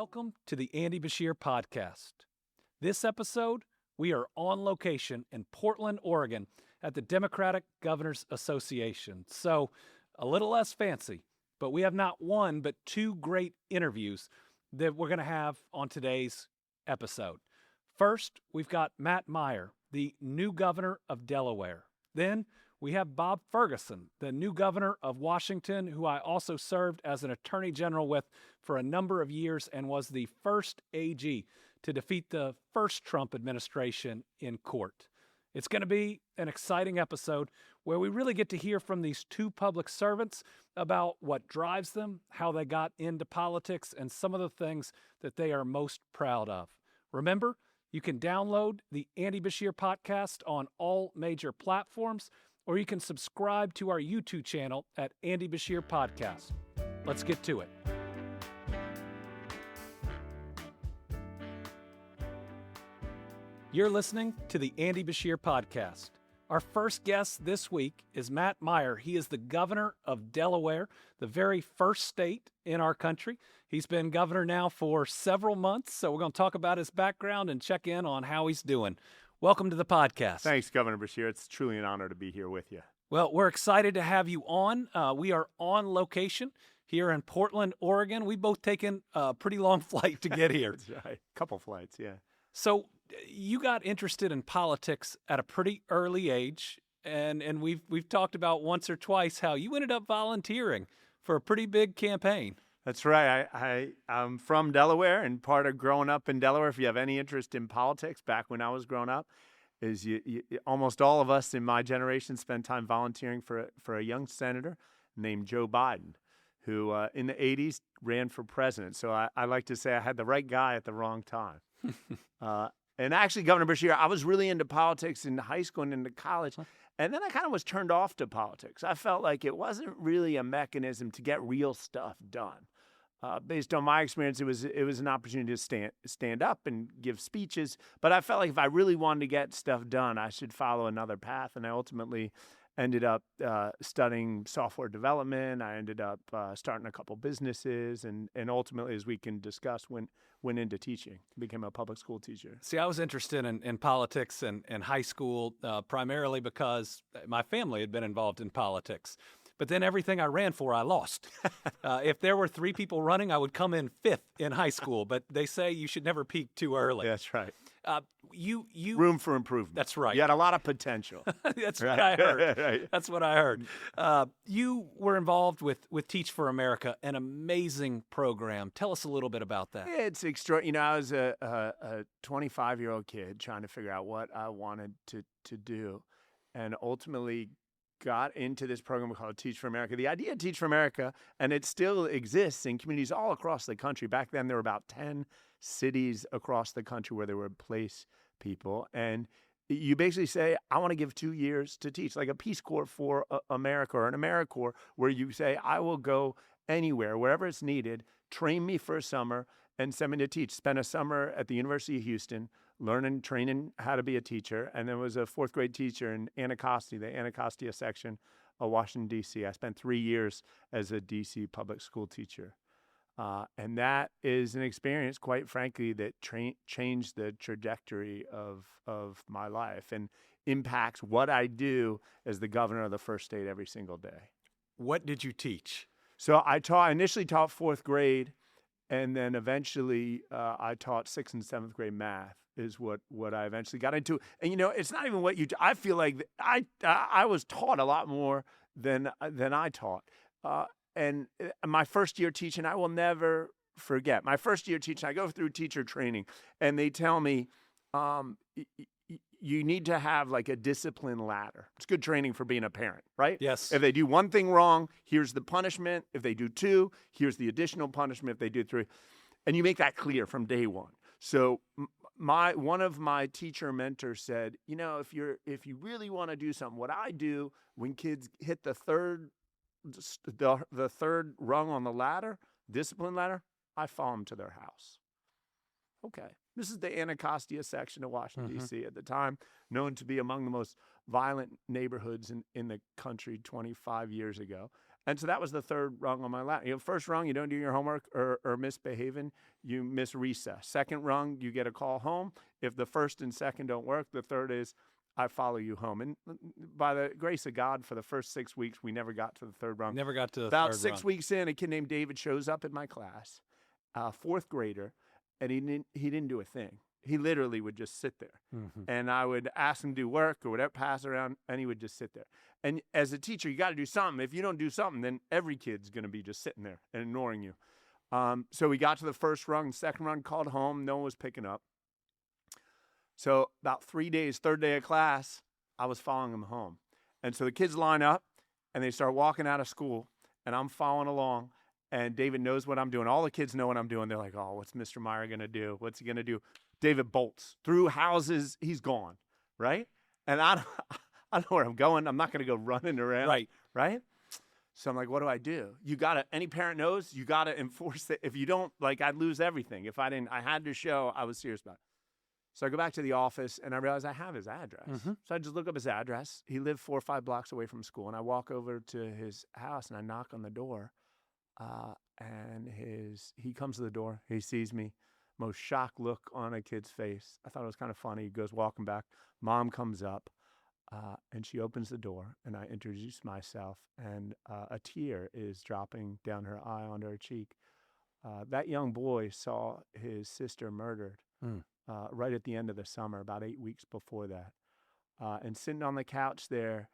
Welcome to the Andy Beshear Podcast. This episode, we are on location in Portland, Oregon at the Democratic Governors Association. So, a little less fancy, but we have not one but two great interviews that we're going to have on today's episode. First, we've got Matt Meyer, the new governor of Delaware. Then, we have Bob Ferguson, the new governor of Washington, who I also served as an attorney general with for a number of years and was the first AG to defeat the first Trump administration in court. It's going to be an exciting episode where we really get to hear from these two public servants about what drives them, how they got into politics, and some of the things that they are most proud of. Remember, you can download the Andy Beshear Podcast on all major platforms, or you can subscribe to our YouTube channel at Andy Beshear Podcast. Let's get to it. You're listening to the Andy Beshear Podcast. Our first guest this week is Matt Meyer. He is the governor of Delaware, the very first state in our country. He's been governor now for several months, so we're going to talk about his background and check in on how he's doing. Welcome to the podcast. Thanks, Governor Beshear. It's truly an honor to be here with you. Well, we're excited to have you on. We are on location here in Portland, Oregon. We've both taken a pretty long flight to get here. That's right. Couple flights, yeah. So you got interested in politics at a pretty early age, and we've talked about once or twice how you ended up volunteering for a pretty big campaign. That's right. I'm from Delaware, and part of growing up in Delaware, if you have any interest in politics, back when I was growing up, is almost all of us in my generation spent time volunteering for a young senator named Joe Biden, who in the 80s ran for president. So I like to say I had the right guy at the wrong time. And actually, Governor Beshear, I was really into politics in high school and into college. And then I kind of was turned off to politics. I felt like it wasn't really a mechanism to get real stuff done. Based on my experience, it was an opportunity to stand up and give speeches. But I felt like if I really wanted to get stuff done, I should follow another path. And I ultimately ended up studying software development. I ended up starting a couple businesses, and ultimately, as we can discuss, went into teaching, became a public school teacher. See, I was interested in politics in high school primarily because my family had been involved in politics. But then everything I ran for, I lost. If there were three people running, I would come in fifth in high school. But they say you should never peak too early. That's right. You room for improvement. That's right. You had a lot of potential. That's right. what I heard. Right. That's what I heard. You were involved with Teach for America, an amazing program. Tell us a little bit about that. It's extraordinary. I was a 25-year-old kid trying to figure out what I wanted to do, and ultimately got into this program called Teach for America. The idea of Teach for America, and it still exists in communities all across the country. Back then, there were about 10 cities across the country where they would place people. And you basically say, I want to give 2 years to teach, like a Peace Corps for America or an AmeriCorps, where you say, I will go anywhere, wherever it's needed, train me for a summer, and send me to teach. Spent a summer at the University of Houston, training how to be a teacher, and then was a fourth grade teacher in Anacostia, the Anacostia section of Washington, D.C. I spent 3 years as a D.C. public school teacher. And that is an experience, quite frankly, that changed the trajectory of my life and impacts what I do as the governor of the first state every single day. What did you teach? So I initially taught fourth grade, and then eventually I taught 6th and 7th grade math is what I eventually got into. And, it's not even what I feel like I was taught a lot more than I taught. And my first year teaching, I will never forget. My first year teaching, I go through teacher training, and they tell me you need to have like a discipline ladder. It's good training for being a parent, right? Yes. If they do one thing wrong, here's the punishment. If they do 2, here's the additional punishment. If they do 3, and you make that clear from day one. So one of my teacher mentors said, if you really want to do something, what I do when kids hit the third rung on the ladder, discipline ladder, I follow them to their house. Okay. This is the Anacostia section of Washington, D.C. at the time, known to be among the most violent neighborhoods in the country 25 years ago. And so that was the third rung on my ladder. First rung, you don't do your homework or misbehaving, you miss recess. Second rung, you get a call home. If the first and second don't work, the third is I follow you home. And by the grace of God, for the first 6 weeks, we never got to the third rung. Never got to the About third 6 rung. weeks in, a kid named David shows up in my class, fourth grader, and he didn't do a thing. He literally would just sit there. Mm-hmm. And I would ask him to do work or whatever, pass around, and he would just sit there. And as a teacher, you got to do something. If you don't do something, then every kid's going to be just sitting there and ignoring you. So we got to the first rung, second rung, called home. No one was picking up. So about 3 days, third day of class, I was following him home. And so the kids line up, and they start walking out of school, and I'm following along. And David knows what I'm doing. All the kids know what I'm doing. They're like, oh, what's Mr. Meyer going to do? What's he going to do? David bolts through houses. He's gone, right? And I don't know where I'm going. I'm not going to go running around, right? So I'm like, what do I do? You got to, any parent knows, you got to enforce it. If you don't, I'd lose everything. If I didn't, I had to show I was serious about it. So I go back to the office, and I realize I have his address. Mm-hmm. So I just look up his address. He lived 4 or 5 blocks away from school, and I walk over to his house, and I knock on the door. And he comes to the door. He sees me. Most shocked look on a kid's face. I thought it was kind of funny. He goes walking back. Mom comes up, and she opens the door, and I introduce myself, and a tear is dropping down her eye onto her cheek. That young boy saw his sister murdered right at the end of the summer, about 8 weeks before that. And sitting on the couch there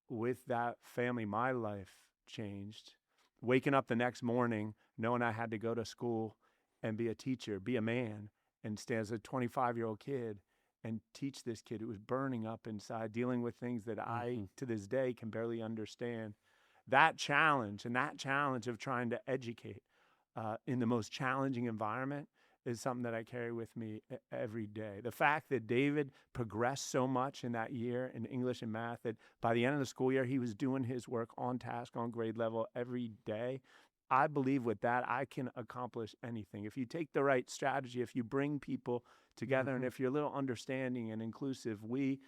with that family, my life changed. Waking up the next morning, knowing I had to go to school and be a teacher, be a man, and stay as a 25-year-old kid and teach this kid who was burning up inside, dealing with things that I, to this day, can barely understand. That challenge of trying to educate in the most challenging environment is something that I carry with me every day. The fact that David progressed so much in that year in English and math that by the end of the school year, he was doing his work on task, on grade level every day. I believe with that, I can accomplish anything. If you take the right strategy, if you bring people together, and if you're a little understanding and inclusive, we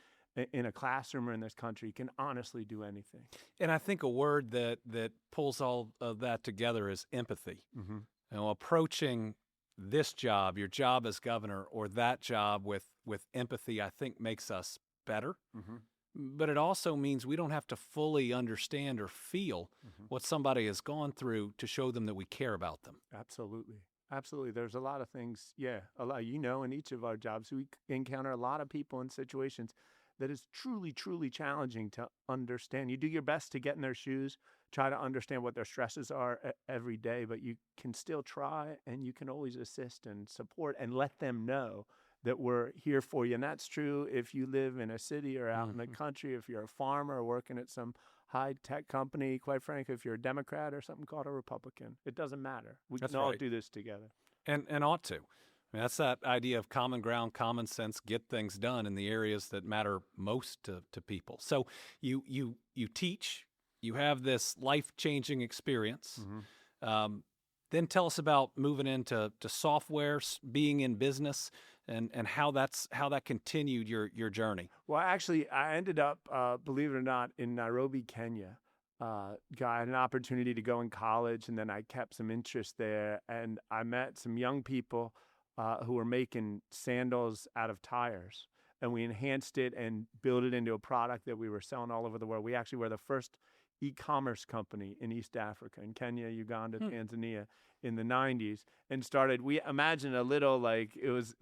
in a classroom or in this country can honestly do anything. And I think a word that pulls all of that together is empathy. Mm-hmm. Approaching this job, your job as governor, or that job with empathy, I think makes us better. Mm-hmm. But it also means we don't have to fully understand or feel what somebody has gone through to show them that we care about them. Absolutely. Absolutely. There's a lot of things, in each of our jobs, we encounter a lot of people in situations that is truly, truly challenging to understand. You do your best to get in their shoes, try to understand what their stresses are every day, but you can still try, and you can always assist and support and let them know that we're here for you. And that's true if you live in a city or out in the country, if you're a farmer or working at some high-tech company, quite frankly, if you're a Democrat or something called a Republican. It doesn't matter. We can all do this together. And ought to. I mean, that's that idea of common ground, common sense, get things done in the areas that matter most to people. So you teach, you have this life-changing experience. Then tell us about moving into software, being in business, and how that continued your journey. Well, actually, I ended up, believe it or not, in Nairobi, Kenya. Got an opportunity to go in college, and then I kept some interest there, and I met some young people who were making sandals out of tires, and we enhanced it and built it into a product that we were selling all over the world. We actually were the first e-commerce company in East Africa, in Kenya, Uganda, Tanzania, in the 90s, and started. We imagine a little like it was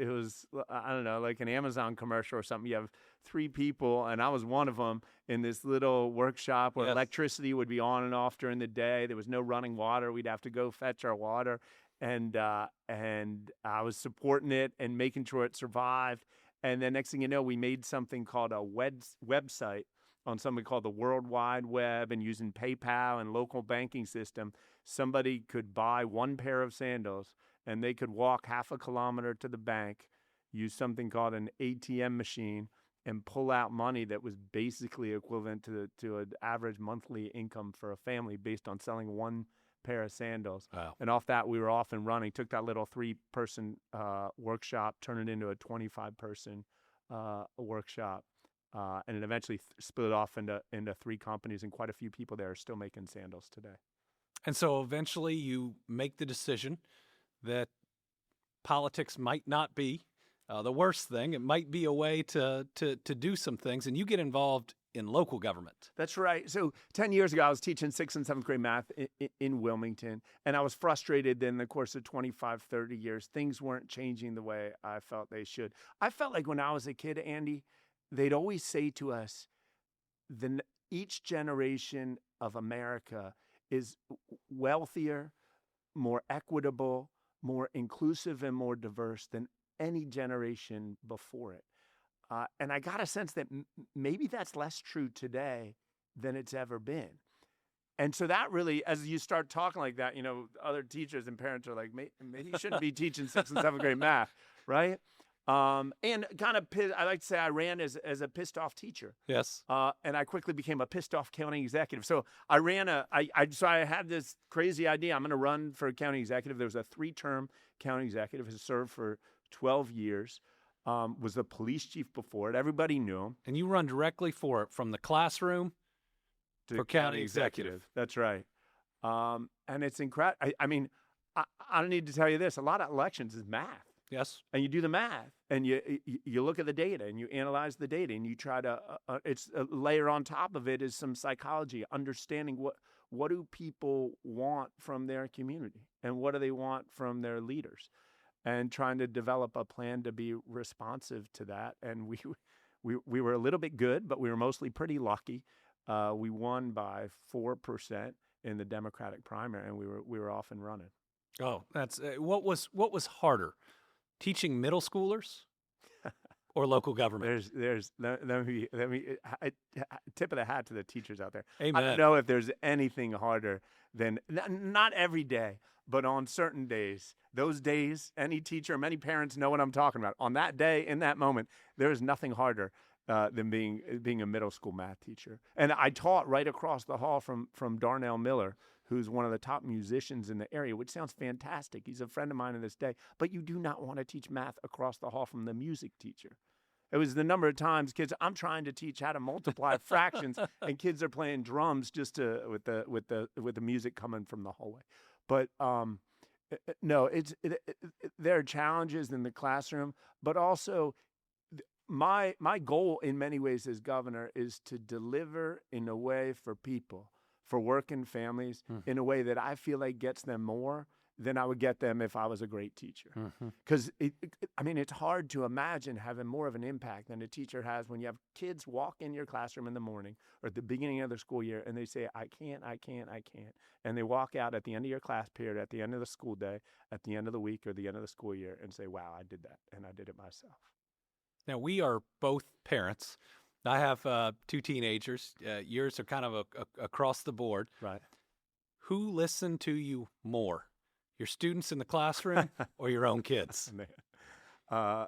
I don't know, like an Amazon commercial or something. You have 3 people, and I was one of them, in this little workshop where electricity would be on and off during the day. There was no running water. We'd have to go fetch our water, and I was supporting it and making sure it survived. And then next thing you know, we made something called a website on something called the World Wide Web, and using PayPal and local banking system, somebody could buy 1 pair of sandals, and they could walk half a kilometer to the bank, use something called an ATM machine, and pull out money that was basically equivalent to an average monthly income for a family based on selling 1 pair of sandals. Wow. And off that, we were off and running. Took that little 3-person workshop, turned it into a 25-person workshop. and it eventually split off into 3 companies, and quite a few people there are still making sandals today. And so eventually you make the decision that politics might not be the worst thing. It might be a way to do some things, and you get involved in local government. That's right. So 10 years ago, I was teaching 6th and 7th grade math in Wilmington, and I was frustrated that in the course of 25, 30 years, things weren't changing the way I felt they should. I felt like when I was a kid, Andy, they'd always say to us, each generation of America is wealthier, more equitable, more inclusive, and more diverse than any generation before it. And I got a sense that maybe that's less true today than it's ever been. And so that really, as you start talking like that, other teachers and parents are like, maybe you shouldn't be teaching 6th and 7th grade math, right? And kind of, I like to say I ran as a pissed off teacher. Yes. And I quickly became a pissed off county executive. So I ran so I had this crazy idea. I'm going to run for a county executive. There was a 3-term county executive who served for 12 years. Was the police chief before it. Everybody knew him. And you run directly for it from the classroom to county executive. That's right. And it's incredible. I mean, I don't need to tell you this. A lot of elections is math. Yes. And you do the math, and you look at the data, and you analyze the data, and you try to. It's a layer on top of it is some psychology, understanding what do people want from their community, and what do they want from their leaders, and trying to develop a plan to be responsive to that. And we were a little bit good, but we were mostly pretty lucky. We won by 4% in the Democratic primary, and we were off and running. Oh, that's what was harder, teaching middle schoolers or local government? Let me tip of the hat to the teachers out there. Amen. I don't know if there's anything harder than, not every day, but on certain days. Those days, any teacher, many parents know what I'm talking about. On that day, in that moment, there is nothing harder than being a middle school math teacher. And I taught right across the hall from Darnell Miller, who's one of the top musicians in the area, which sounds fantastic. He's a friend of mine to this day. But you do not want to teach math across the hall from the music teacher. It was the number of times I'm trying to teach how to multiply fractions, and kids are playing drums just with the music coming from the hallway. But no, there are challenges in the classroom, but also my goal in many ways as governor is to deliver in a way for people, for working families, in a way that I feel like gets them more than I would get them if I was a great teacher. Because it's hard to imagine having more of an impact than a teacher has when you have kids walk in your classroom in the morning or at the beginning of their school year and they say, I can't. And they walk out at the end of your class period, at the end of the school day, at the end of the week or the end of the school year and say, wow, I did that and I did it myself. Now, we are both parents. I have 2 teenagers. Yours are kind of across the board. Right. Who listen to you more? Your students in the classroom or your own kids? Yeah.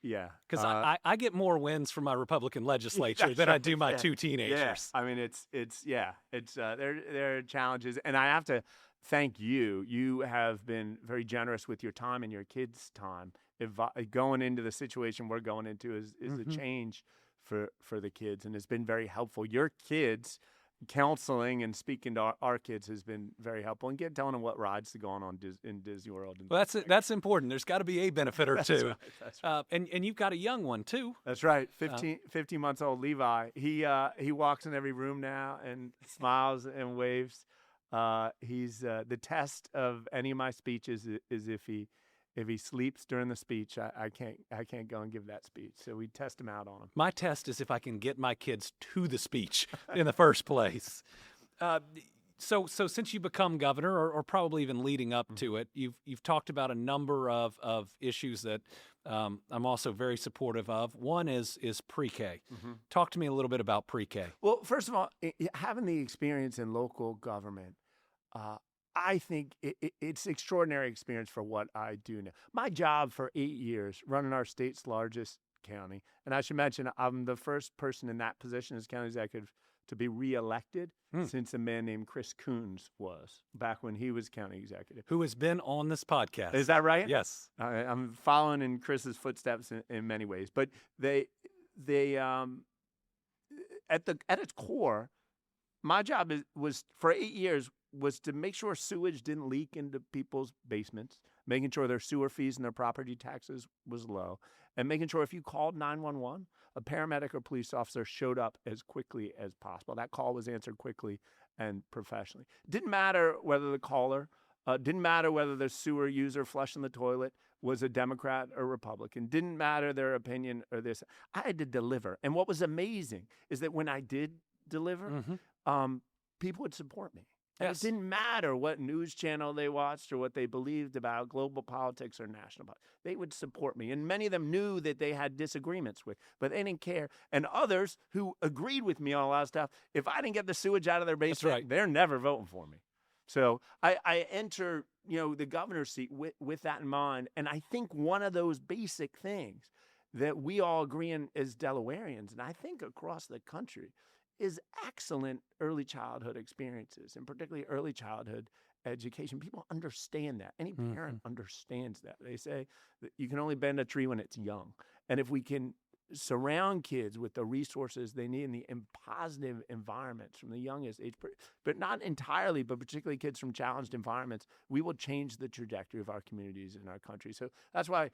Because I get more wins from my Republican legislature than I do my 2 teenagers. Yeah. I mean, there are challenges. And I have to thank you. You have been very generous with your time and your kids' time. Going into the situation we're going into is a change for the kids. And it's been very helpful. Your kids counseling and speaking to our kids has been very helpful, and telling them what rides to go on in Disney World. Well, that's important. There's got to be a benefit or two. That's right. And you've got a young one too. That's right. 15 months old Levi. He walks in every room now and smiles and waves. He's the test of any of my speeches is if he sleeps during the speech, I can't go and give that speech. So we test him out on him. My test is if I can get my kids to the speech in the first place. So since you become governor, or probably even leading up to it, you've talked about a number of issues that I'm also very supportive of. One is pre-K. Talk to me a little bit about pre-K. Well, first of all, having the experience in local government, I think it's extraordinary experience for what I do now. My job for 8 years, running our state's largest county, and I should mention I'm the first person in that position as county executive to be reelected since a man named Chris Coons was, back when he was county executive. Who has been on this podcast. Is that right? Yes. I'm following in Chris's footsteps in many ways. But at its core, my job was for 8 years was to make sure sewage didn't leak into people's basements, making sure their sewer fees and their property taxes was low, and making sure if you called 911, a paramedic or police officer showed up as quickly as possible. That call was answered quickly and professionally. Didn't matter whether the caller, didn't matter whether the sewer user flushing the toilet was a Democrat or Republican. Didn't matter their opinion or this. I had to deliver. And what was amazing is that when I did deliver, people would support me. And Yes. it didn't matter what news channel they watched or what they believed about global politics or national politics. They would support me. And many of them knew that they had disagreements with, but they didn't care. And others who agreed with me on a lot of stuff, if I didn't get the sewage out of their basement, right. they're never voting for me. So I enter, the governor's seat with that in mind. And I think one of those basic things that we all agree on as Delawareans, and I think across the country, is excellent early childhood experiences, and particularly early childhood education. People understand that. Any parent understands that. They say that you can only bend a tree when it's young. And if we can surround kids with the resources they need in positive environments from the youngest age, but not entirely, but particularly kids from challenged environments, we will change the trajectory of our communities and our country. So that's why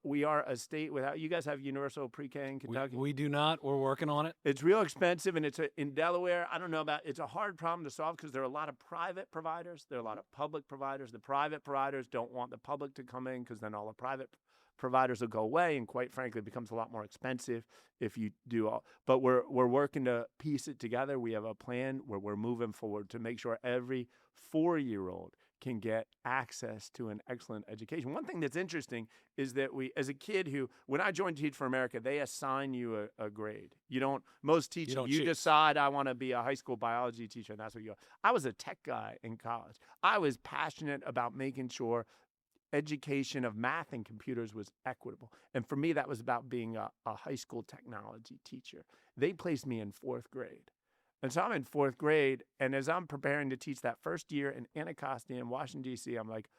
we are a state without, you guys have universal pre-K in Kentucky? We do not. We're working on it. It's real expensive, and in Delaware, I don't know about, it's a hard problem to solve because there are a lot of private providers. There are a lot of public providers. The private providers don't want the public to come in because then all the private providers will go away, and quite frankly, it becomes a lot more expensive if you do all. But we're working to piece it together. We have a plan where we're moving forward to make sure every 4-year-old can get access to an excellent education. One thing that's interesting is that as a kid when I joined Teach for America, they assign you a grade. Most teachers, you decide I want to be a high school biology teacher, and that's what you are. I was a tech guy in college. I was passionate about making sure education of math and computers was equitable. And for me, that was about being a high school technology teacher. They placed me in 4th grade. And so I'm in 4th grade, and as I'm preparing to teach that first year in Anacostia in Washington, D.C., I'm like,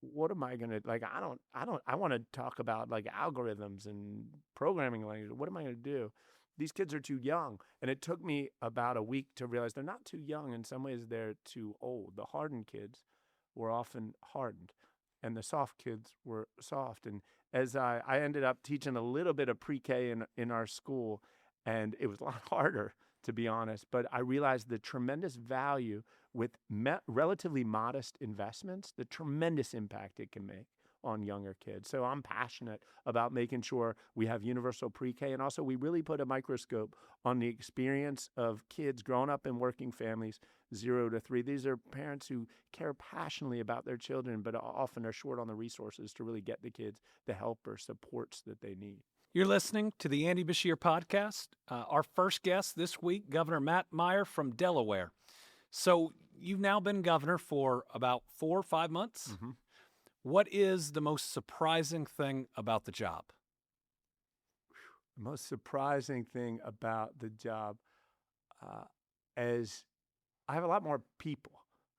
what am I going to, I want to talk about algorithms and programming language. What am I going to do? These kids are too young. And it took me about a week to realize they're not too young. In some ways, they're too old. The hardened kids were often hardened, and the soft kids were soft. And as I ended up teaching a little bit of pre-K in our school, and it was a lot harder, to be honest, but I realized the tremendous value with relatively modest investments, the tremendous impact it can make on younger kids. So I'm passionate about making sure we have universal pre-K, and also we really put a microscope on the experience of kids growing up in working families, 0 to 3. These are parents who care passionately about their children, but often are short on the resources to really get the kids the help or supports that they need. You're listening to the Andy Beshear Podcast. Our first guest this week, Governor Matt Meyer from Delaware. So you've now been governor for about 4 or 5 months. Mm-hmm. What is the most surprising thing about the job? The most surprising thing about the job is I have a lot more people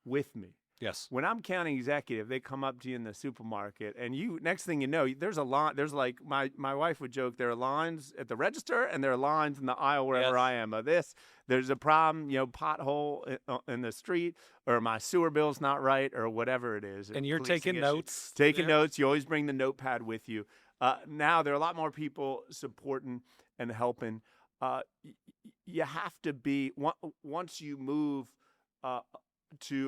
with me. Yes. When I'm county executive, they come up to you in the supermarket, and next thing you know, there's a line. There's my wife would joke, there are lines at the register and there are lines in the aisle wherever I am. There's a problem, pothole in the street, or my sewer bill's not right, or whatever it is. And you're taking notes. Taking notes. You always bring the notepad with you. Now there are a lot more people supporting and helping. You have to be, once you move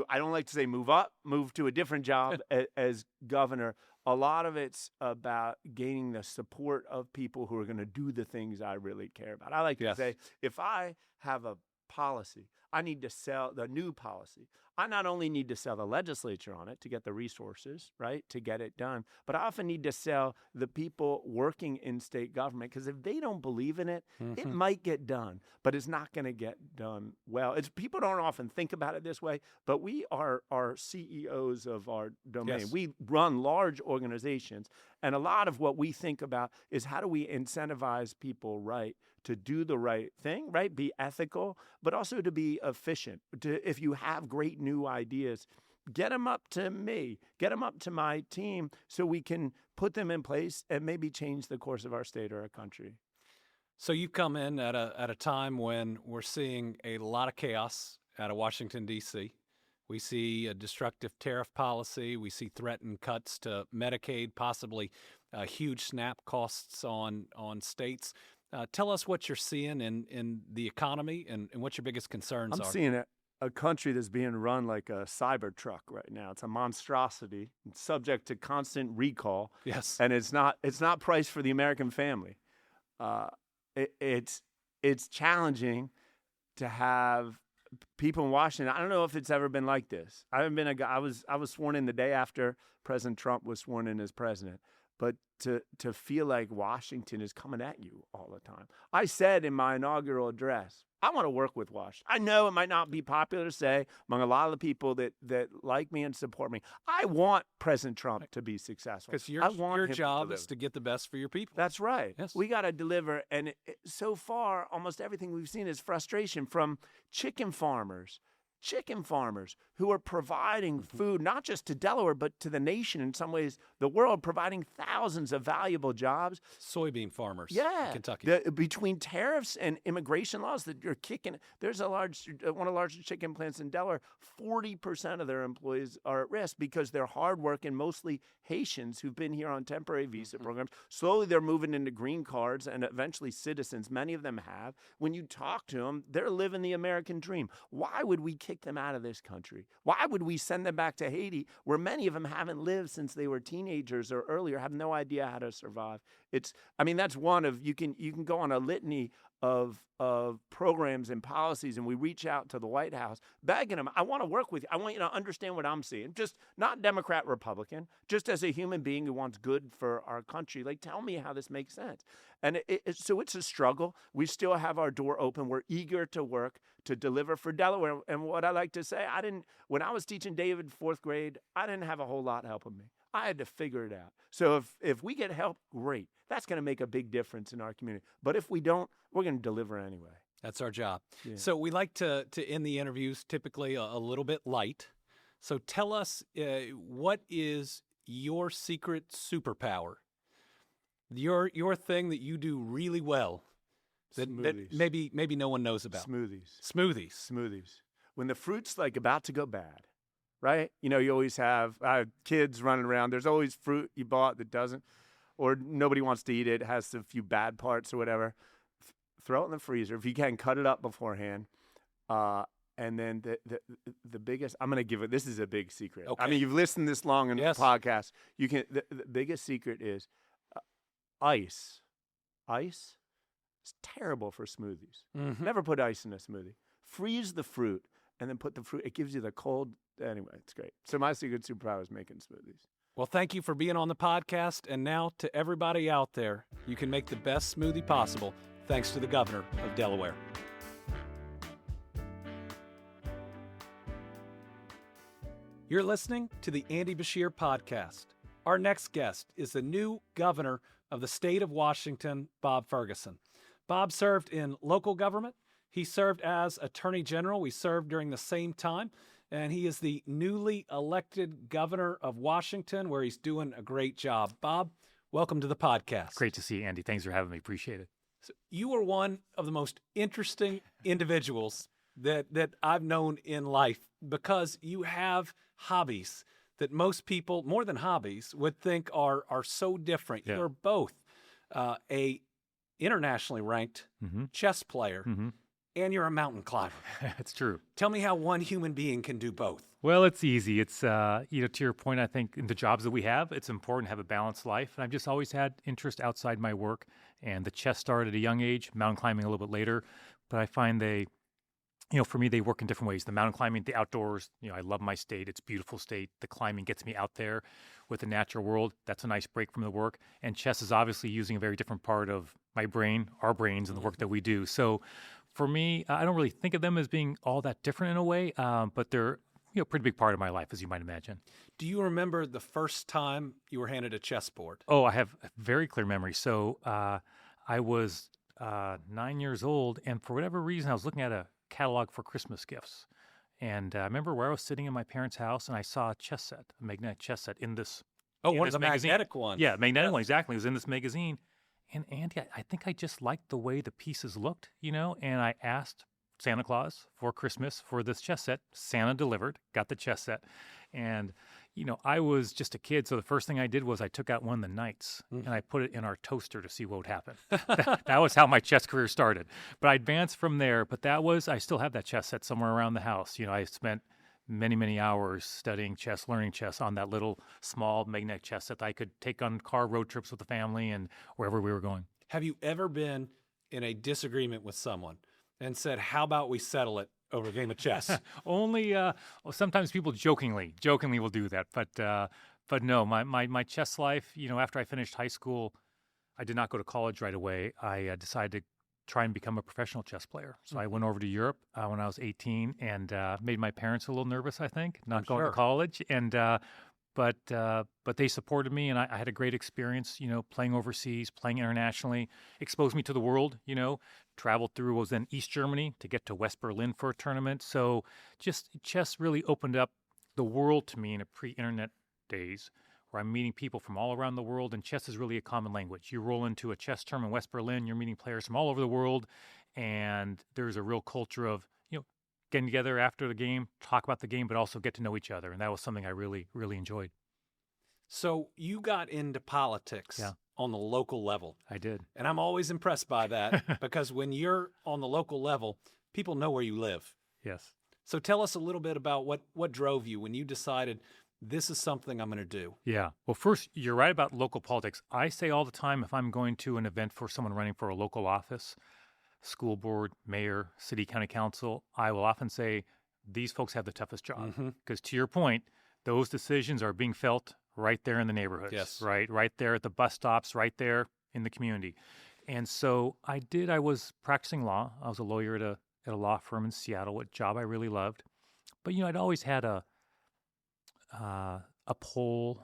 I don't like to say move to a different job as governor. A lot of it's about gaining the support of people who are going to do the things I really care about. I like to say, if I have a policy, I need to sell the new policy. I not only need to sell the legislature on it to get the resources, right, to get it done, but I often need to sell the people working in state government, because if they don't believe in it, it might get done, but it's not going to get done well. People don't often think about it this way, but we are CEOs of our domain. Yes. We run large organizations, and a lot of what we think about is how do we incentivize people to do the right thing, be ethical, but also to be efficient. If you have great new ideas, get them up to me, get them up to my team, so we can put them in place and maybe change the course of our state or our country. So you come in at a time when we're seeing a lot of chaos out of Washington, D.C. We see a destructive tariff policy. We see threatened cuts to Medicaid, possibly huge SNAP costs on states. Tell us what you're seeing in the economy and what your biggest concerns I'm are. seeing a country that's being run like a cyber truck right now. It's a monstrosity. It's subject to constant recall. Yes. And it's not priced for the American family. It's challenging to have people in Washington. I don't know if it's ever been like this. I haven't been a guy. I was sworn in the day after President Trump was sworn in as president. But to feel like Washington is coming at you all the time. I said in my inaugural address, I want to work with Washington. I know it might not be popular to say among a lot of the people that like me and support me. I want President Trump to be successful. Because your job is to get the best for your people. That's right. Yes. We got to deliver. And so far, almost everything we've seen is frustration from chicken farmers who are providing food, not just to Delaware, but to the nation, in some ways, the world, providing thousands of valuable jobs. Soybean farmers in Kentucky. Between tariffs and immigration laws that you're kicking, there's one of the largest chicken plants in Delaware, 40% of their employees are at risk because they're hardworking, mostly Haitians who've been here on temporary visa programs. Slowly, they're moving into green cards and eventually citizens. Many of them have. When you talk to them, they're living the American dream. Why would we kick them out of this country? Why would we send them back to Haiti, where many of them haven't lived since they were teenagers or earlier, have no idea how to survive? That's one of, you can go on a litany of programs and policies, and we reach out to the White House begging them, I want to work with you. I want you to understand what I'm seeing. Just not Democrat, Republican, just as a human being who wants good for our country. Like, tell me how this makes sense. And so it's a struggle. We still have our door open. We're eager to work to deliver for Delaware. And what I like to say, when I was teaching David fourth grade, I didn't have a whole lot helping me. I had to figure it out. So if we get help, great. That's going to make a big difference in our community. But if we don't, we're going to deliver anyway. That's our job. Yeah. So we like to end the interviews typically a little bit light. So tell us, what is your secret superpower? Your thing that you do really well that maybe no one knows about. Smoothies. When the fruit's like about to go bad, right? You always have kids running around. There's always fruit you bought that doesn't, or nobody wants to eat it, has a few bad parts or whatever. Throw it in the freezer. If you can, cut it up beforehand. And then the biggest, I'm going to give it, this is a big secret. Okay. I mean, you've listened this long in the podcast. The biggest secret is ice. Ice is terrible for smoothies. Mm-hmm. Never put ice in a smoothie. Freeze the fruit and then put the fruit. It gives you the cold. Anyway, it's great. So my secret superpower is making smoothies. Well, thank you for being on the podcast. And now to everybody out there, you can make the best smoothie possible thanks to the governor of Delaware. You're listening to the Andy Beshear Podcast. Our next guest is the new governor of the state of Washington, Bob Ferguson. Bob served in local government. He served as Attorney General. We served during the same time. And he is the newly elected governor of Washington, where he's doing a great job. Bob, welcome to the podcast. Great to see you, Andy. Thanks for having me. Appreciate it. So you are one of the most interesting individuals that I've known in life because you have hobbies that most people, more than hobbies, would think are so different. Yeah. You're both a internationally ranked chess player, and you're a mountain climber. It's true. Tell me how one human being can do both. Well, it's easy. It's, to your point, I think in the jobs that we have, it's important to have a balanced life. And I've just always had interest outside my work. And the chess started at a young age, mountain climbing a little bit later. But I find for me, they work in different ways. The mountain climbing, the outdoors, I love my state. It's a beautiful state. The climbing gets me out there with the natural world. That's a nice break from the work. And chess is obviously using a very different part of my brain, our brains, and the work that we do. So for me, I don't really think of them as being all that different in a way, but they're a pretty big part of my life, as you might imagine. Do you remember the first time you were handed a chessboard? Oh, I have a very clear memory. So I was 9 years old, and for whatever reason, I was looking at a catalog for Christmas gifts. And I remember where I was sitting in my parents' house, and I saw a chess set, a magnetic chess set in this one of the magazine. magnetic ones. Yeah, magnetic one, exactly. It was in this magazine. And Andy, I think I just liked the way the pieces looked, and I asked Santa Claus for Christmas for this chess set. Santa delivered, got the chess set. And, I was just a kid, so the first thing I did was I took out one of the knights and I put it in our toaster to see what would happen. That was how my chess career started. But I advanced from there. But I still have that chess set somewhere around the house. I spent many, many hours studying chess, learning chess on that little small magnetic chess set that I could take on car road trips with the family and wherever we were going. Have you ever been in a disagreement with someone and said, how about we settle it over a game of chess? Only sometimes people jokingly will do that, but no, my chess life, after I finished high school, I did not go to college right away. I decided to try and become a professional chess player. So I went over to Europe when I was 18 and made my parents a little nervous, I think, not going to college. And but they supported me, and I had a great experience, playing overseas, playing internationally, exposed me to the world, traveled through, was in East Germany to get to West Berlin for a tournament. So just chess really opened up the world to me in a pre-internet days, where I'm meeting people from all around the world, and chess is really a common language. You roll into a chess tournament in West Berlin, you're meeting players from all over the world, and there's a real culture of, getting together after the game, talk about the game, but also get to know each other. And that was something I really, really enjoyed. So you got into politics on the local level. I did. And I'm always impressed by that because when you're on the local level, people know where you live. Yes. So tell us a little bit about what drove you when you decided this is something I'm going to do. Yeah. Well, first, you're right about local politics. I say all the time, if I'm going to an event for someone running for a local office, school board, mayor, city, county council, I will often say these folks have the toughest job. Because to your point, those decisions are being felt right there in the neighborhoods. Yes. Right there at the bus stops, right there in the community. And so I was practicing law. I was a lawyer at a law firm in Seattle, a job I really loved. But, I'd always had a pull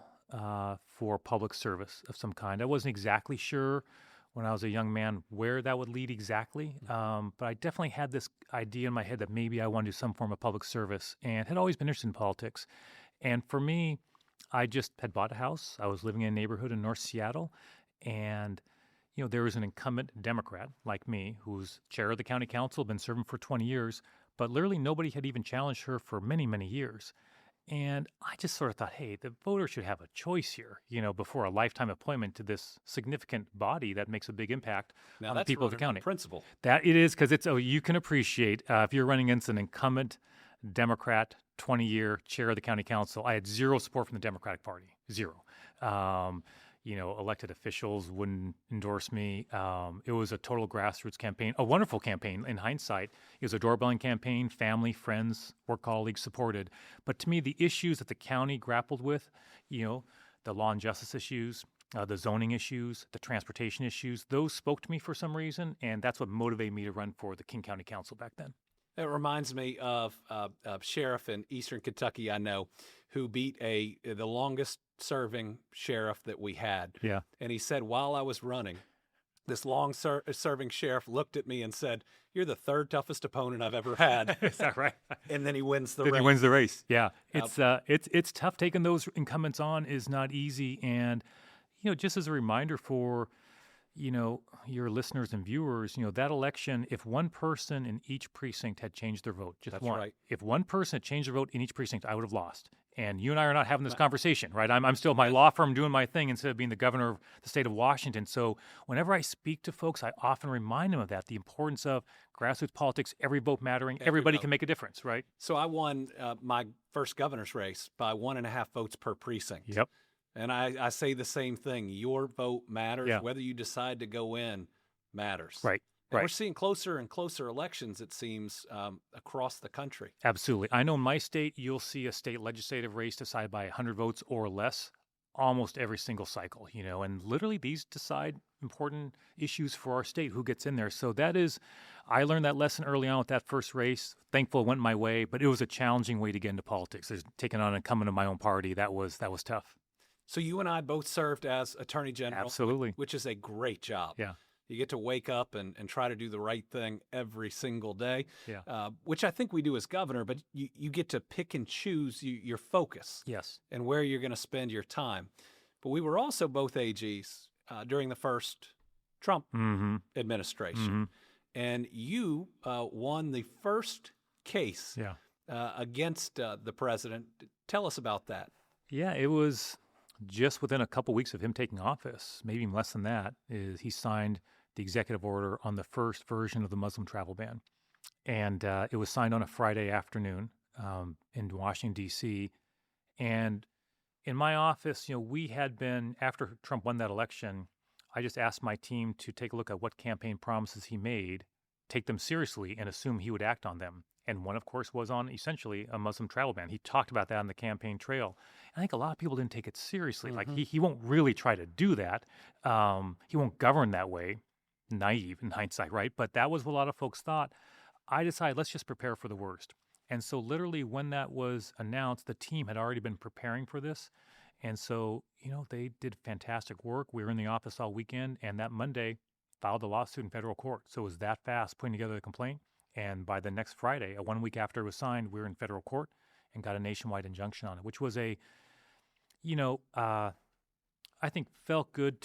for public service of some kind. I wasn't exactly sure when I was a young man where that would lead exactly. But I definitely had this idea in my head that maybe I want to do some form of public service and had always been interested in politics. And for me, I just had bought a house. I was living in a neighborhood in North Seattle. And, there was an incumbent Democrat like me who was chair of the county council, been serving for 20 years, but literally nobody had even challenged her for many, many years. And I just sort of thought, hey, the voter should have a choice here, before a lifetime appointment to this significant body that makes a big impact on the people of the county. Principle. That it is, because you can appreciate if you're running against an incumbent Democrat, 20-year chair of the county council. I had zero support from the Democratic Party, zero. Elected officials wouldn't endorse me. It was a total grassroots campaign, a wonderful campaign in hindsight. It was a doorbelling campaign, family, friends, work colleagues supported. But to me, the issues that the county grappled with, the law and justice issues, the zoning issues, the transportation issues, those spoke to me for some reason, and that's what motivated me to run for the King County Council back then. It reminds me of a sheriff in Eastern Kentucky I know who beat the longest serving sheriff that we had. Yeah. And he said, while I was running, this long serving sheriff looked at me and said, "You're the third toughest opponent I've ever had." Is that right? And then he wins the race. race. He wins the race. Yeah. It's tough. Taking those incumbents on is not easy. And, just as a reminder for, your listeners and viewers, that election, if one person in each precinct had changed their vote, just That's one, right. If one person had changed their vote in each precinct, I would have lost. And you and I are not having this conversation, right? I'm still my law firm doing my thing instead of being the governor of the state of Washington. So whenever I speak to folks, I often remind them of that, the importance of grassroots politics, every vote mattering. Everybody can make a difference, right? So I won my first governor's race by 1.5 votes per precinct. Yep. And I say the same thing. Your vote matters. Yeah. Whether you decide to go in matters. Right. And we're seeing closer and closer elections, it seems, across the country. Absolutely. I know in my state, you'll see a state legislative race decided by 100 votes or less almost every single cycle, and literally these decide important issues for our state, who gets in there. So I learned that lesson early on with that first race. Thankful it went my way, but it was a challenging way to get into politics. There's taking on an incumbent of my own party. That was tough. So you and I both served as Attorney General. Absolutely. Which is a great job. Yeah. You get to wake up and try to do the right thing every single day, Yeah. Which I think we do as governor, but you get to pick and choose your focus. Yes. And where you're going to spend your time. But we were also both AGs during the first Trump Mm-hmm. administration. Mm-hmm. And you won the first case Yeah. against the president. Tell us about that. Yeah, it was just within a couple weeks of him taking office, maybe even less than that, is he signed the executive order on the first version of the Muslim travel ban. And it was signed on a Friday afternoon in Washington, D.C. And in my office, we had been, after Trump won that election, I just asked my team to take a look at what campaign promises he made, take them seriously, and assume he would act on them. And one, of course, was on essentially a Muslim travel ban. He talked about that on the campaign trail. I think a lot of people didn't take it seriously. Mm-hmm. Like, he won't really try to do that. He won't govern that way. Naive in hindsight, right? But that was what a lot of folks thought. I decided, let's just prepare for the worst. And so literally when that was announced, the team had already been preparing for this. And so, they did fantastic work. We were in the office all weekend, and that Monday filed a lawsuit in federal court. So it was that fast putting together the complaint. And by the next Friday, 1 week after it was signed, we were in federal court and got a nationwide injunction on it, which was I think felt good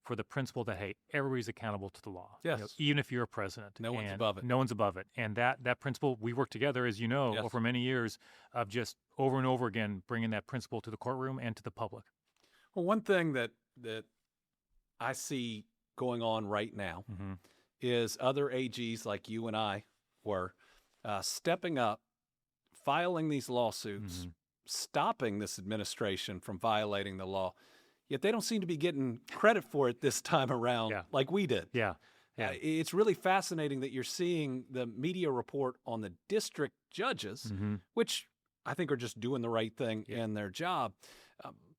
for the principle that, hey, everybody's accountable to the law. Yes. Even if you're a president. No one's above it. No one's above it. And that principle, we worked together, as you know, Yes. over many years of just over and over again bringing that principle to the courtroom and to the public. Well, one thing that I see going on right now Mm-hmm. is other AGs like you and I were stepping up, filing these lawsuits, Mm-hmm. stopping this administration from violating the law. Yet they don't seem to be getting credit for it this time around like we did. Yeah. Yeah. It's really fascinating that you're seeing the media report on the district judges, Mm-hmm. which I think are just doing the right thing in their job.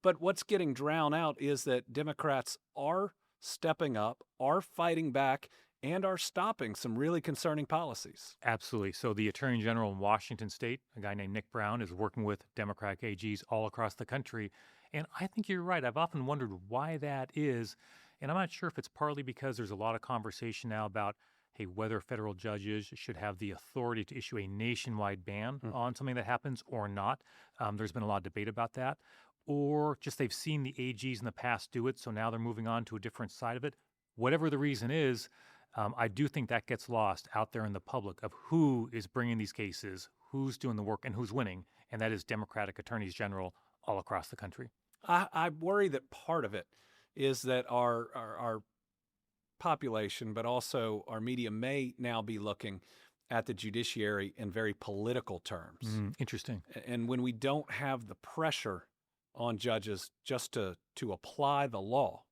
But what's getting drowned out is that Democrats are stepping up, are fighting back, and are stopping some really concerning policies. Absolutely. So the Attorney General in Washington State, a guy named Nick Brown, is working with Democratic AGs all across the country. And I think you're right. I've often wondered why that is. And I'm not sure if it's partly because there's a lot of conversation now about, hey, whether federal judges should have the authority to issue a nationwide ban on something that happens or not. There's been a lot of debate about that. Or just they've seen the AGs in the past do it, so now they're moving on to a different side of it. Whatever the reason is, I do think that gets lost out there in the public of who is bringing these cases, who's doing the work, and who's winning, and that is Democratic attorneys general all across the country. I worry that part of it is that our population, but also our media may now be looking at the judiciary in very political terms. Interesting. And when we don't have the pressure on judges just to apply the law,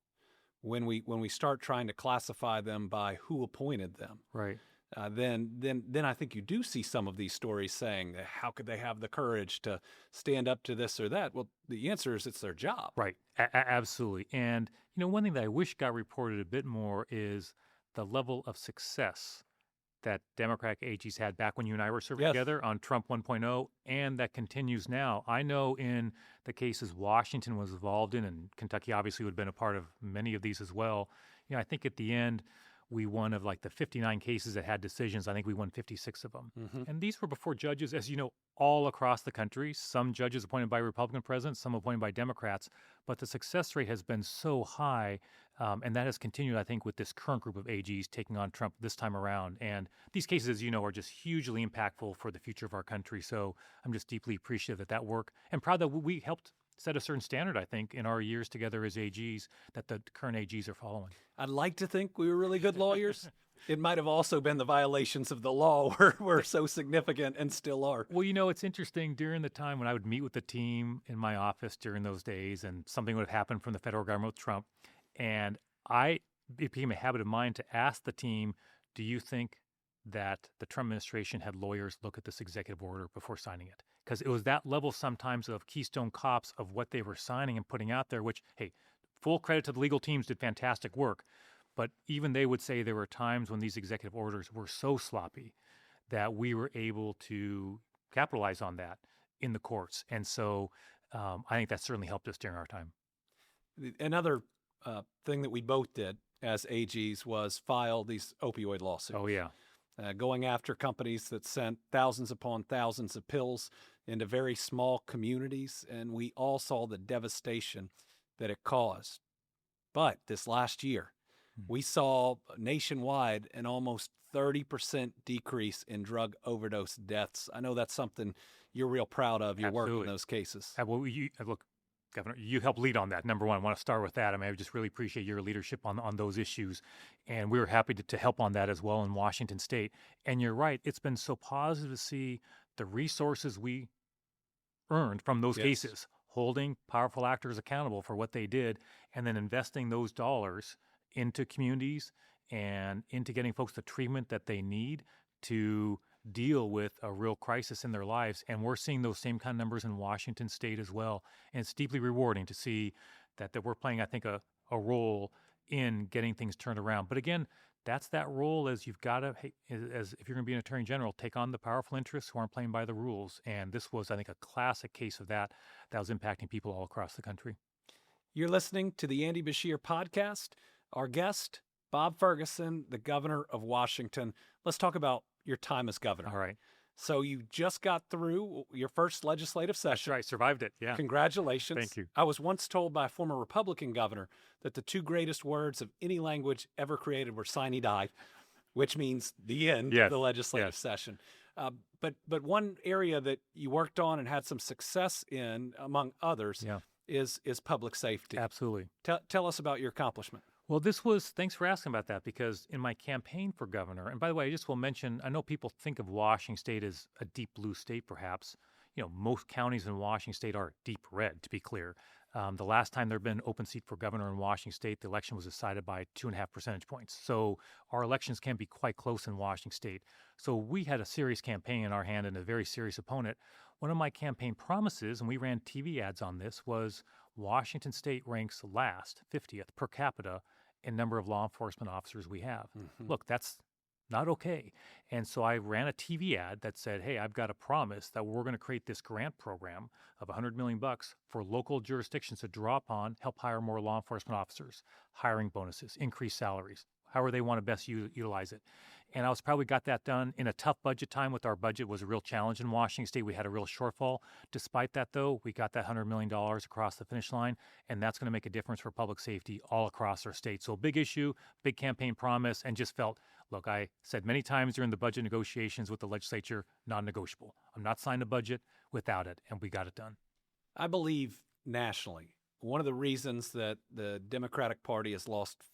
when we start trying to classify them by who appointed them, Right. then I think you do see some of these stories saying, how could they have the courage to stand up to this or that? Well, the answer is it's their job. Right. Absolutely. And, one thing that I wish got reported a bit more is the level of success that Democratic AGs had back when you and I were serving together on Trump 1.0, and that continues now. I know in the cases Washington was involved in, and Kentucky obviously would have been a part of many of these as well. I think at the end, we won of like the 59 cases that had decisions. I think we won 56 of them. And these were before judges, as you know, all across the country. Some judges appointed by Republican presidents, some appointed by Democrats. But the success rate has been so high, and that has continued, I think, with this current group of AGs taking on Trump this time around. And these cases, as you know, are just hugely impactful for the future of our country. So I'm just deeply appreciative that work, and proud that we helped set a certain standard, I think, in our years together as AGs that the current AGs are following. I'd like to think we were really good lawyers. It might have also been the violations of the law were so significant and still are. Well, it's interesting. During the time when I would meet with the team in my office during those days, and something would have happened from the federal government with Trump, and it became a habit of mine to ask the team, do you think that the Trump administration had lawyers look at this executive order before signing it? Because it was that level sometimes of Keystone Cops of what they were signing and putting out there, which, hey, full credit to the legal teams, did fantastic work. But even they would say there were times when these executive orders were so sloppy that we were able to capitalize on that in the courts. And so I think that certainly helped us during our time. Another thing that we both did as AGs was file these opioid lawsuits. Oh, yeah. Going after companies that sent thousands upon thousands of pills into very small communities, and we all saw the devastation that it caused. But this last year, we saw nationwide an almost 30% decrease in drug overdose deaths. I know that's something you're real proud of, your work in those cases. Well, look, Governor, you helped lead on that. Number one, I want to start with that. I mean, I just really appreciate your leadership on those issues. And we were happy to help on that as well in Washington State. And you're right, it's been so positive to see the resources we earned from those cases, holding powerful actors accountable for what they did, and then investing those dollars into communities and into getting folks the treatment that they need to deal with a real crisis in their lives. And we're seeing those same kind of numbers in Washington State as well. And it's deeply rewarding to see that we're playing, I think, a role in getting things turned around. But again, that's that role as you've got to, as if you're going to be an attorney general, take on the powerful interests who aren't playing by the rules. And this was, I think, a classic case of that was impacting people all across the country. You're listening to the Andy Beshear Podcast. Our guest, Bob Ferguson, the governor of Washington. Let's talk about your time as governor. All right. So you just got through your first legislative session. That's right. Survived it. Yeah. Congratulations. Thank you. I was once told by a former Republican governor that the two greatest words of any language ever created were sine die, which means the end of the legislative session. But one area that you worked on and had some success in, among others, is public safety. Absolutely. Tell us about your accomplishment. Well, thanks for asking about that, because in my campaign for governor, and by the way, I just will mention, I know people think of Washington State as a deep blue state, perhaps. Most counties in Washington State are deep red, to be clear. The last time there had been an open seat for governor in Washington State, the election was decided by 2.5 percentage points. So our elections can be quite close in Washington State. So we had a serious campaign in our hand and a very serious opponent. One of my campaign promises, and we ran TV ads on this, was Washington State ranks last, 50th per capita in number of law enforcement officers we have. Mm-hmm. Look, that's not okay. And so I ran a TV ad that said, hey, I've got a promise that we're going to create this grant program of $100 million for local jurisdictions to draw upon, help hire more law enforcement officers, hiring bonuses, increase salaries, however they want to best utilize it. And I was probably got that done in a tough budget time. With our budget was a real challenge in Washington State. We had a real shortfall. Despite that, though, we got that $100 million across the finish line, and that's going to make a difference for public safety all across our state. So big issue, big campaign promise, and just felt, look, I said many times during the budget negotiations with the legislature, non-negotiable. I'm not signing a budget without it, and we got it done. I believe nationally, one of the reasons that the Democratic Party has lost the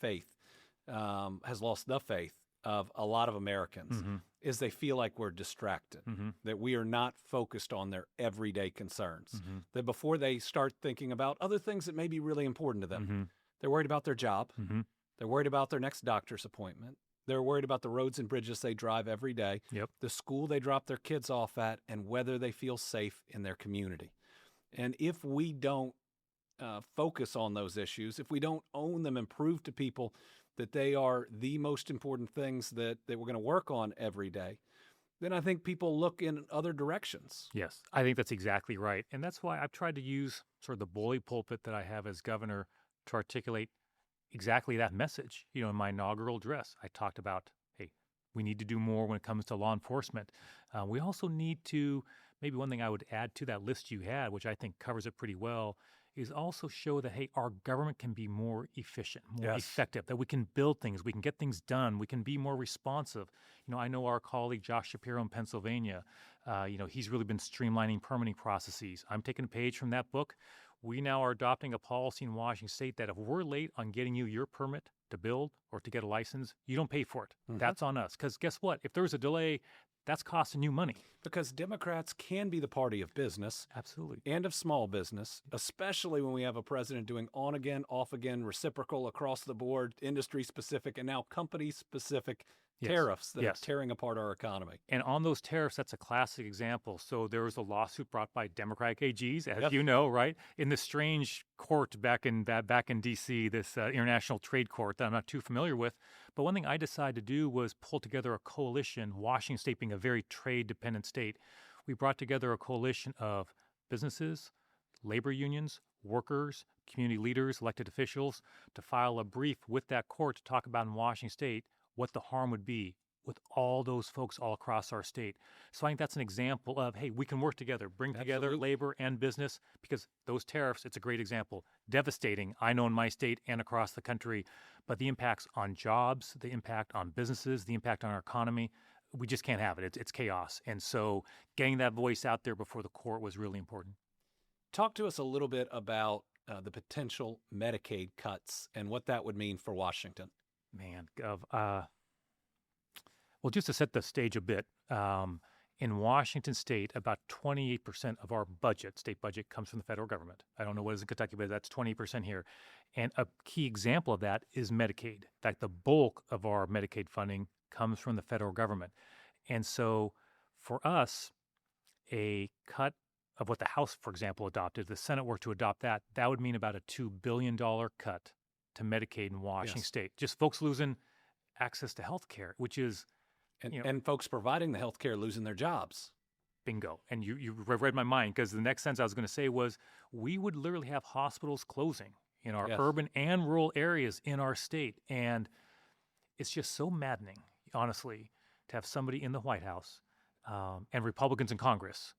faith of a lot of Americans is they feel like we're distracted, that we are not focused on their everyday concerns, that before they start thinking about other things that may be really important to them, they're worried about their job, they're worried about their next doctor's appointment, they're worried about the roads and bridges they drive every day, the school they drop their kids off at, and whether they feel safe in their community. And if we don't focus on those issues, if we don't own them and prove to people that they are the most important things that we're going to work on every day, then I think people look in other directions. Yes, I think that's exactly right. And that's why I've tried to use sort of the bully pulpit that I have as governor to articulate exactly that message. In my inaugural address, I talked about, hey, we need to do more when it comes to law enforcement. We also need to, maybe one thing I would add to that list you had, which I think covers it pretty well, is also show that, hey, our government can be more efficient, more effective, that we can build things, we can get things done, we can be more responsive. I know our colleague Josh Shapiro in Pennsylvania, he's really been streamlining permitting processes. I'm taking a page from that book. We now are adopting a policy in Washington State that if we're late on getting you your permit to build or to get a license, you don't pay for it. That's on us. Because guess what? If there's a delay, that's costing you money. Because Democrats can be the party of business. Absolutely. And of small business, especially when we have a president doing on again, off again, reciprocal, across the board, industry specific, and now company specific tariffs that are tearing apart our economy. And on those tariffs, that's a classic example. So there was a lawsuit brought by Democratic AGs, as you know, right? In the strange court back in D.C., this international trade court that I'm not too familiar with. But one thing I decided to do was pull together a coalition, Washington State being a very trade-dependent state. We brought together a coalition of businesses, labor unions, workers, community leaders, elected officials, to file a brief with that court to talk about in Washington State what the harm would be with all those folks all across our state. So I think that's an example of, hey, we can work together, bring together Absolutely. labor and business, because those tariffs, it's a great example. Devastating, I know in my state and across the country, but the impacts on jobs, the impact on businesses, the impact on our economy, we just can't have it. It's chaos. And so getting that voice out there before the court was really important. Talk to us a little bit about the potential Medicaid cuts and what that would mean for Washington. Man, well, just to set the stage a bit, in Washington state, about 28% of our budget, state budget, comes from the federal government. I don't know what it is in Kentucky, but that's 20% here. And a key example of that is Medicaid. In fact, the bulk of our Medicaid funding comes from the federal government. And so for us, a cut of what the House, for example, adopted, if the Senate were to adopt that, that would mean about a $2 billion cut to Medicaid in Washington state. Just folks losing access to health care, which is... And folks providing the health care losing their jobs. Bingo. And you read my mind, because the next sentence I was going to say was, we would literally have hospitals closing in our urban and rural areas in our state. And it's just so maddening, honestly, to have somebody in the White House and Republicans in Congress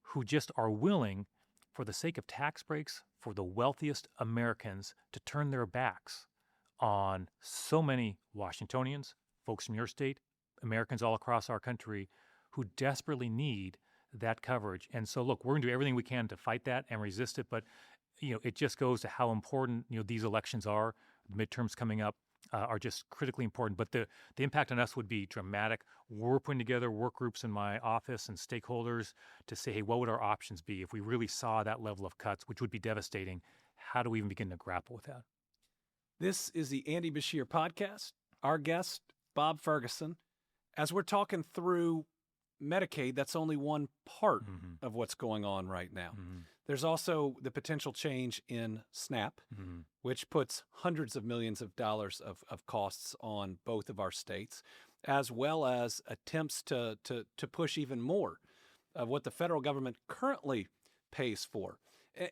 who just are willing, for the sake of tax breaks for the wealthiest Americans, to turn their backs on so many Washingtonians, folks from your state, Americans all across our country who desperately need that coverage. And so, look, we're going to do everything we can to fight that and resist it. But, it just goes to how important, these elections are. The midterms coming up are just critically important. But the impact on us would be dramatic. We're putting together work groups in my office and stakeholders to say, hey, what would our options be if we really saw that level of cuts, which would be devastating? How do we even begin to grapple with that? This is the Andy Beshear Podcast. Our guest, Bob Ferguson. As we're talking through Medicaid, that's only one part of what's going on right now. There's also the potential change in SNAP, which puts hundreds of millions of dollars of costs on both of our states, as well as attempts to push even more of what the federal government currently pays for.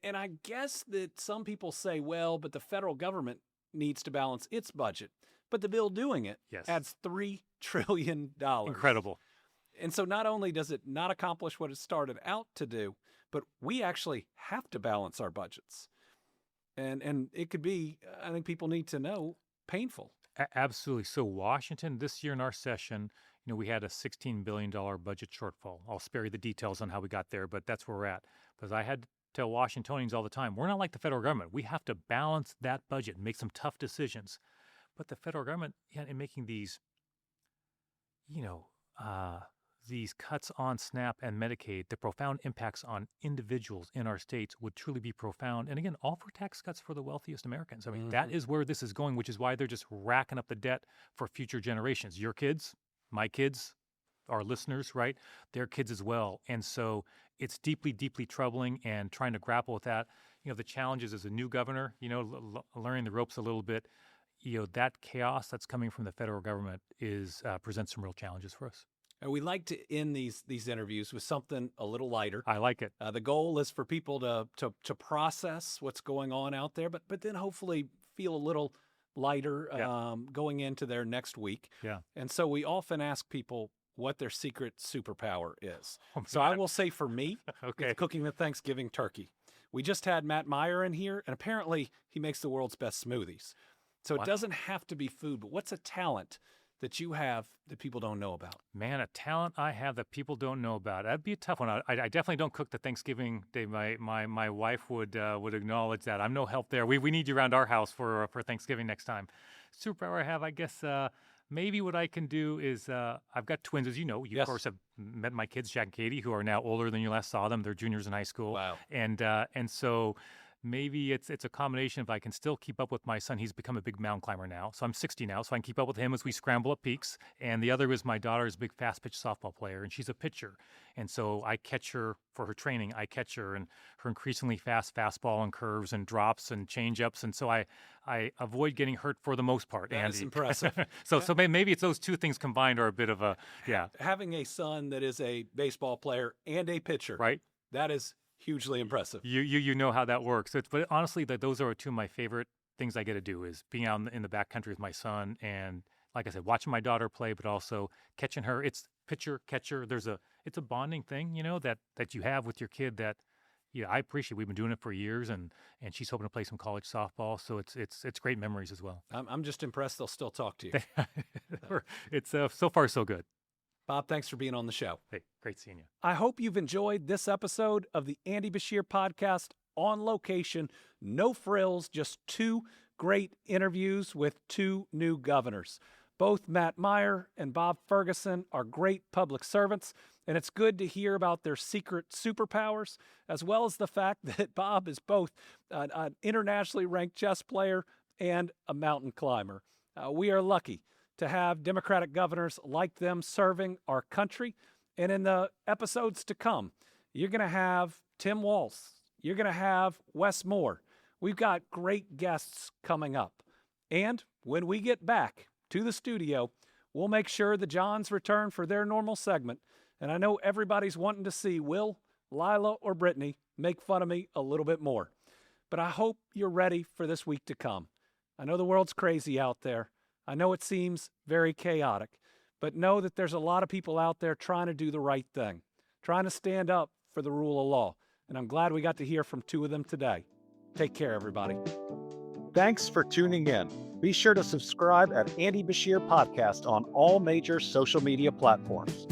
And I guess that some people say, well, but the federal government needs to balance its budget. But the bill doing it adds $3 trillion. Incredible. And so not only does it not accomplish what it started out to do, but we actually have to balance our budgets. And it could be, I think people need to know, painful. Absolutely. So Washington, this year in our session, we had a $16 billion budget shortfall. I'll spare you the details on how we got there, but that's where we're at. Because I had to tell Washingtonians all the time, we're not like the federal government. We have to balance that budget and make some tough decisions. But the federal government, in making these, these cuts on SNAP and Medicaid, the profound impacts on individuals in our states would truly be profound. And again, all for tax cuts for the wealthiest Americans. I mean, that is where this is going, which is why they're just racking up the debt for future generations. Your kids, my kids, our listeners, right? Their kids as well. And so it's deeply, deeply troubling, and trying to grapple with that. The challenges as a new governor, learning the ropes a little bit. That chaos that's coming from the federal government presents some real challenges for us. And we like to end these interviews with something a little lighter. I like it. The goal is for people to process what's going on out there, but then hopefully feel a little lighter going into their next week. Yeah. And so we often ask people what their secret superpower is. Oh, so I will say for me, okay, it's cooking the Thanksgiving turkey. We just had Matt Meyer in here, and apparently he makes the world's best smoothies. So it doesn't have to be food, but what's a talent that you have that people don't know about? Man, a talent I have that people don't know about. That'd be a tough one. I definitely don't cook the Thanksgiving Day. My wife would acknowledge that. I'm no help there. We need you around our house for Thanksgiving next time. Superpower I have, I guess, maybe what I can do is I've got twins, as you know. You, of course, have met my kids, Jack and Katie, who are now older than you last saw them. They're juniors in high school. Wow. And so maybe it's a combination if I can still keep up with my son. He's become a big mountain climber now. So I'm 60 now, so I can keep up with him as we scramble up peaks. And the other is my daughter is a big fast-pitch softball player, and she's a pitcher. And so I catch her for her training. I catch her and her increasingly fast fastball and curves and drops and change-ups. And so I avoid getting hurt for the most part, Andy. That's impressive. So maybe it's those two things combined are a bit of a, Having a son that is a baseball player and a pitcher. Right. That is hugely impressive. You know how that works. But honestly, those are two of my favorite things I get to do, is being out in the backcountry with my son and like I said, watching my daughter play, but also catching her. It's pitcher, catcher. It's a bonding thing, that you have with your kid that, I appreciate. We've been doing it for years, and she's hoping to play some college softball. So it's great memories as well. I'm just impressed they'll still talk to you. It's so far so good. Bob, thanks for being on the show. Hey, great seeing you. I hope you've enjoyed this episode of the Andy Beshear Podcast on location. No frills, just 2 great interviews with 2 new governors. Both Matt Meyer and Bob Ferguson are great public servants, and it's good to hear about their secret superpowers, as well as the fact that Bob is both an internationally ranked chess player and a mountain climber. We are lucky to have Democratic governors like them serving our country. And in the episodes to come, you're going to have Tim Walz. You're going to have Wes Moore. We've got great guests coming up. And when we get back to the studio, we'll make sure the Johns return for their normal segment. And I know everybody's wanting to see Will, Lila, or Brittany make fun of me a little bit more. But I hope you're ready for this week to come. I know the world's crazy out there. I know it seems very chaotic, but know that there's a lot of people out there trying to do the right thing, trying to stand up for the rule of law. And I'm glad we got to hear from 2 of them today. Take care, everybody. Thanks for tuning in. Be sure to subscribe at Andy Beshear Podcast on all major social media platforms.